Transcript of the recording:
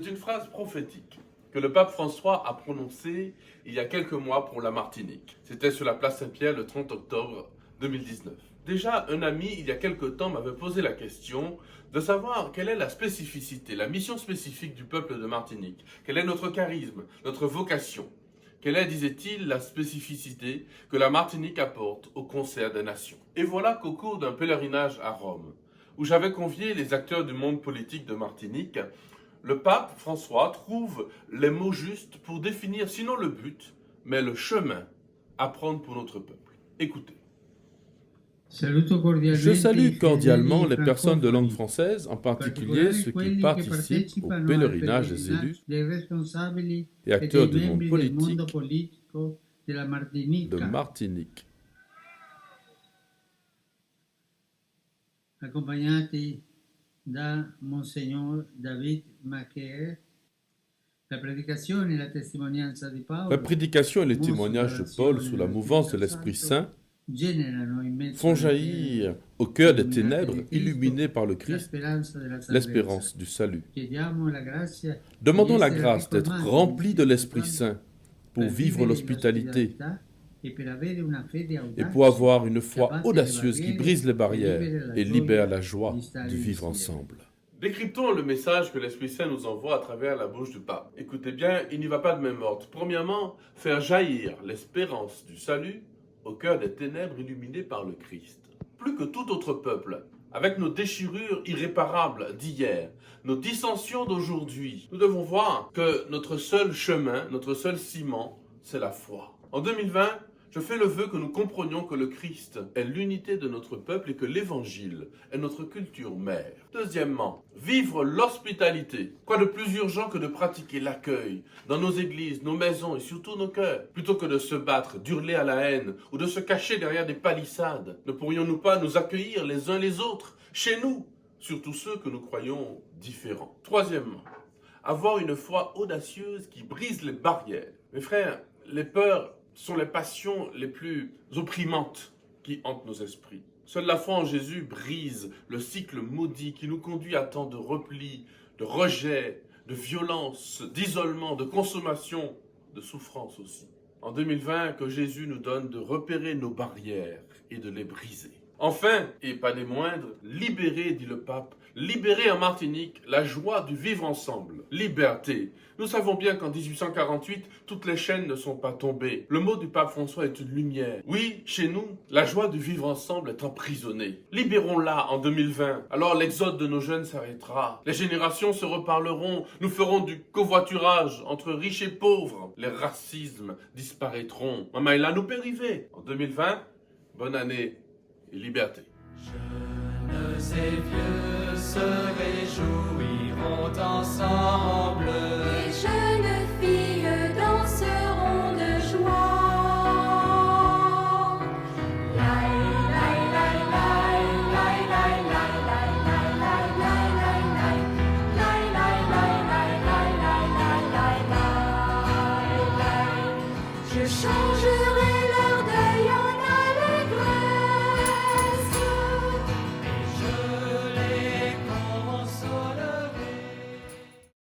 C'est une phrase prophétique que le pape François a prononcée il y a quelques mois pour la Martinique. C'était sur la place Saint-Pierre le 30 octobre 2019. Déjà, un ami, il y a quelque temps, m'avait posé la question de savoir quelle est la spécificité, la mission spécifique du peuple de Martinique. Quel est notre charisme, notre vocation. Quelle est, disait-il, la spécificité que la Martinique apporte au concert des nations. Et voilà qu'au cours d'un pèlerinage à Rome, où j'avais convié les acteurs du monde politique de Martinique, le pape François trouve les mots justes pour définir, sinon le but, mais le chemin à prendre pour notre peuple. Écoutez. Je salue cordialement les personnes de langue française, en particulier ceux qui participent au pèlerinage des élus et acteurs du monde politique de Martinique. Accompagnati da Monsignor David Macaire, la prédication et les témoignages de Paul sous la mouvance de l'Esprit Saint Font jaillir au cœur des ténèbres, illuminés par le Christ, l'espérance du salut. Demandons la grâce d'être remplis de l'Esprit Saint pour vivre l'hospitalité et pour avoir une foi audacieuse qui brise les barrières et libère la joie de vivre ensemble. Décryptons le message que l'Esprit Saint nous envoie à travers la bouche du pape. Écoutez bien, il n'y va pas de même ordre. Premièrement, faire jaillir l'espérance du salut au cœur des ténèbres illuminées par le Christ. Plus que tout autre peuple, avec nos déchirures irréparables d'hier, nos dissensions d'aujourd'hui, nous devons voir que notre seul chemin, notre seul ciment, c'est la foi. En 2020, je fais le vœu que nous comprenions que le Christ est l'unité de notre peuple et que l'Évangile est notre culture mère. Deuxièmement, vivre l'hospitalité. Quoi de plus urgent que de pratiquer l'accueil dans nos églises, nos maisons et surtout nos cœurs, plutôt que de se battre, d'hurler à la haine ou de se cacher derrière des palissades. Ne pourrions-nous pas nous accueillir les uns les autres, chez nous, surtout ceux que nous croyons différents. Troisièmement, avoir une foi audacieuse qui brise les barrières. Mes frères, les peurs sont les passions les plus opprimantes qui hantent nos esprits. Seule la foi en Jésus brise le cycle maudit qui nous conduit à tant de repli, de rejet, de violence, d'isolement, de consommation, de souffrance aussi. En 2020, que Jésus nous donne de repérer nos barrières et de les briser. Enfin, et pas des moindres, libérer, dit le pape, libérer en Martinique la joie du vivre ensemble. Liberté. Nous savons bien qu'en 1848, toutes les chaînes ne sont pas tombées. Le mot du pape François est une lumière. Oui, chez nous, la joie du vivre ensemble est emprisonnée. Libérons-la en 2020. Alors l'exode de nos jeunes s'arrêtera. Les générations se reparleront. Nous ferons du covoiturage entre riches et pauvres. Les racismes disparaîtront. Mamaïla nous périvé. En 2020, bonne année et liberté. Jeunes et vieux se réjouiront ensemble.